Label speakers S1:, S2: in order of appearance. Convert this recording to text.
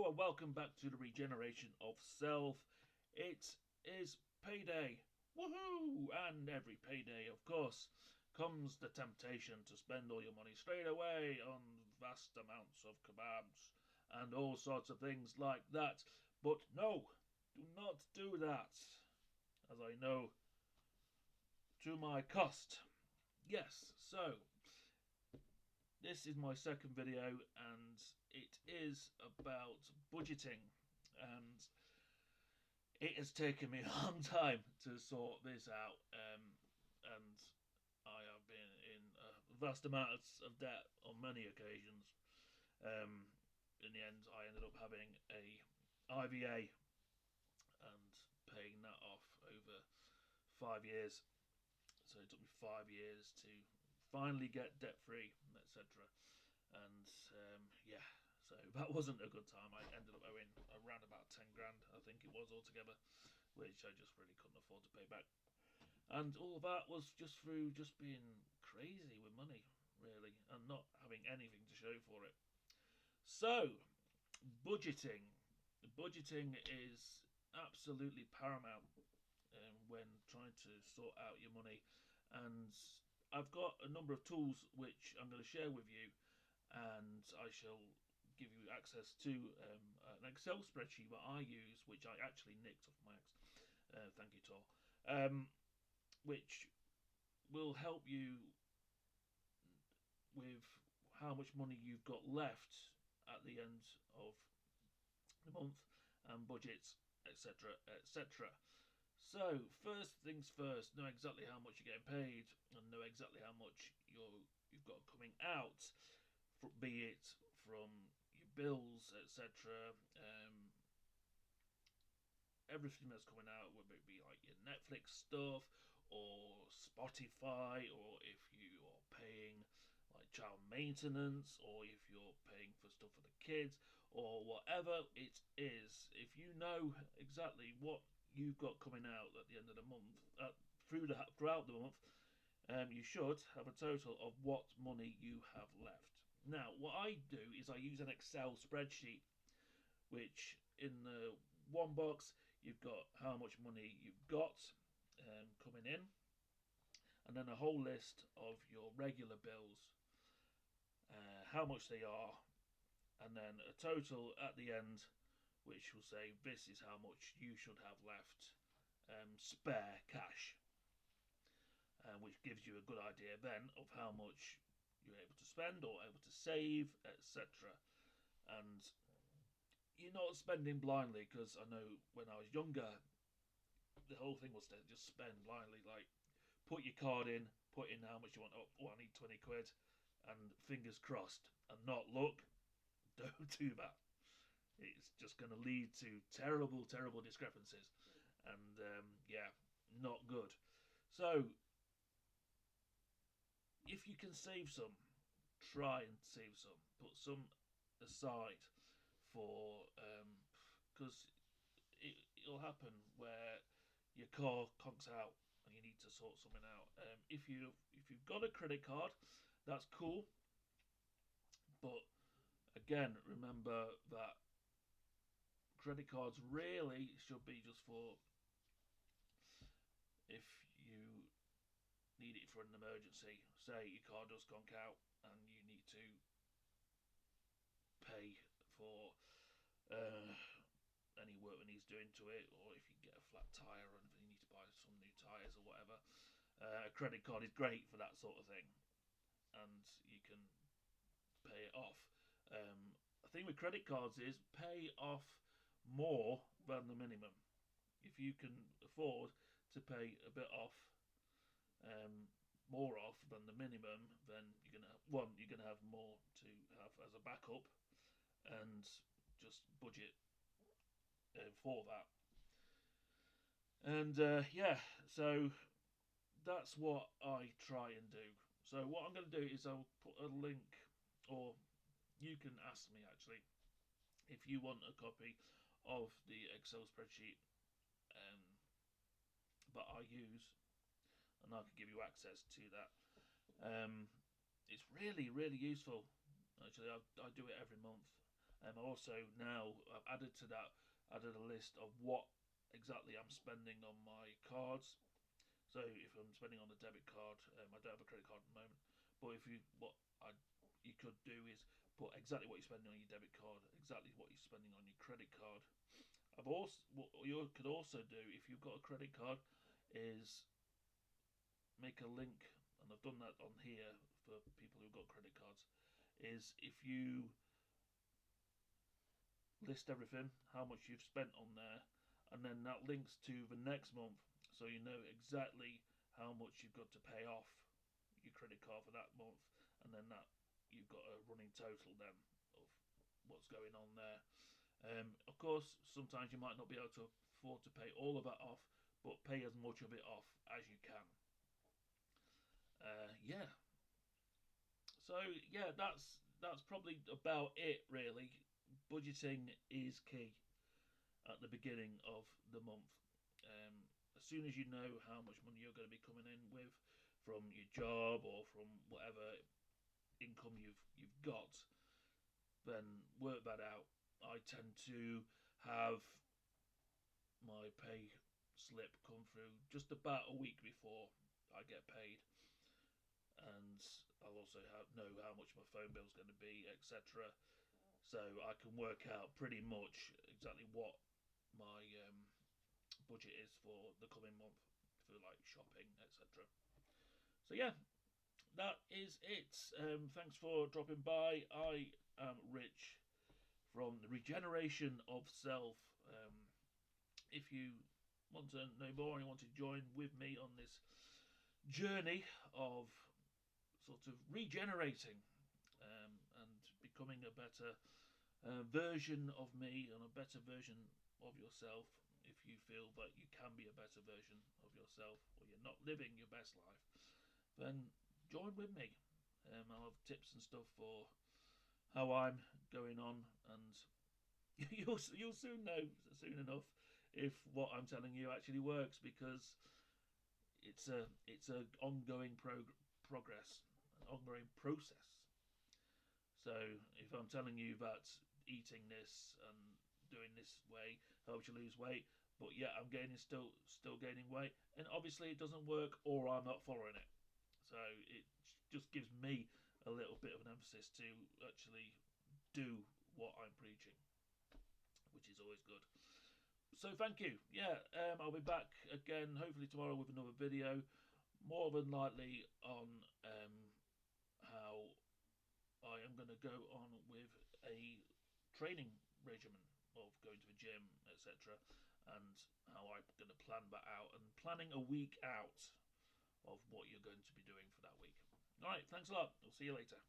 S1: Hello and welcome back to the Regeneration of Self. It is payday. Woohoo! And every payday, of course, comes the temptation to spend all your money straight away on vast amounts of kebabs and all sorts of things like that. But no, do not do that, as I know to my cost. Yes, so this is my second video and it is about budgeting, and it has taken me a long time to sort this out, and I have been in vast amounts of debt on many occasions. In the end, I ended up having a IVA and paying that off over 5 years. So it took me 5 years to finally get debt free, etc. And yeah, so that wasn't a good time. I ended up owing around about 10 grand, I think it was altogether, which I just really couldn't afford to pay back. And all of that was just through just being crazy with money, really, and not having anything to show for it. So, budgeting. Budgeting is absolutely paramount when trying to sort out your money. And I've got a number of tools which I'm going to share with you, and I shall give you access to an Excel spreadsheet that I use, which I actually nicked off my ex. Thank you, Tor. Which will help you with how much money you've got left at the end of the month and budgets, etc., etc. So, first things first, know exactly how much you're getting paid and know exactly how much you've got coming out, be it from your bills, etc. Everything that's coming out, whether it be like your Netflix stuff or Spotify, or if you are paying like child maintenance, or if you're paying for stuff for the kids, or whatever it is. If you know exactly what you've got coming out at the end of the month, throughout the month, you should have a total of what money you have left. Now, what I do is I use an Excel spreadsheet, which in the one box you've got how much money you've got coming in, and then a whole list of your regular bills, how much they are, and then a total at the end, which will say this is how much you should have left spare cash, which gives you a good idea then of how much you're able to spend or able to save, etc. And you're not spending blindly, because I know when I was younger, the whole thing was to just spend blindly. Like, put your card in, put in how much you want. Oh, I need 20 quid, and fingers crossed, and not look. Don't do that. It's just going to lead to terrible, terrible discrepancies, and yeah, not good. So, if you can save some, try and save some. Put some aside for because it'll happen where your car conks out and you need to sort something out. If you've got a credit card, that's cool, but again, remember that credit cards really should be just for if you need it for an emergency. Say your car does conk out and you need to pay for uh, any work that needs doing to it, or if you get a flat tyre and you need to buy some new tyres or whatever. A credit card is great for that sort of thing, and you can pay it off. The thing with credit cards is pay off more than the minimum. If you can afford to pay a bit off, more off than the minimum, then you're gonna have more to have as a backup, and just budget for that. And yeah, so that's what I try and do. So what I'm going to do is I'll put a link, or you can ask me actually if you want a copy of the Excel spreadsheet um, that I use, and I can give you access to that. It's really, really useful. Actually, I do it every month. Also now I've added to that, added a list of what exactly I'm spending on my cards. So if I'm spending on a debit card, I don't have a credit card at the moment. But if you what I you could do is put exactly what you're spending on your debit card, exactly what you're spending on your credit card. I've also what you could also do if you've got a credit card is make a link, and I've done that on here for people who've got credit cards. Is if you list everything, how much you've spent on there, and then that links to the next month, so you know exactly how much you've got to pay off your credit card for that month, and then that you've got a running total then of what's going on there. Of course, sometimes you might not be able to afford to pay all of that off, but pay as much of it off as you can. Yeah. So yeah, that's probably about it really. Budgeting is key at the beginning of the month. As soon as you know how much money you're going to be coming in with from your job or from whatever income you've got, then work that out. I tend to have my pay slip come through just about a week before I get paid, and I'll also know how much my phone bill's going to be, etc. So I can work out pretty much exactly what my budget is for the coming month for like shopping, etc. So yeah, that is it. Thanks for dropping by. I am Rich from the Regeneration of Self. If you want to know more and you want to join with me on this journey of sort of regenerating and becoming a better version of me and a better version of yourself, if you feel that you can be a better version of yourself or you're not living your best life, then join with me. I'll have tips and stuff for how I'm going on, and you'll soon know soon enough if what I'm telling you actually works, because it's a ongoing progress, an ongoing process. So if I'm telling you that eating this and doing this way helps you lose weight, but yeah, I'm still gaining weight, and obviously it doesn't work, or I'm not following it. So it just gives me a little bit of an emphasis to actually do what I'm preaching, which is always good. So thank you. Yeah, I'll be back again hopefully tomorrow with another video, more than likely on how I am going to go on with a training regimen of going to the gym, etc., and how I'm going to plan that out, and planning a week out of what you're going to be doing for that week. All right, thanks a lot. I'll see you later.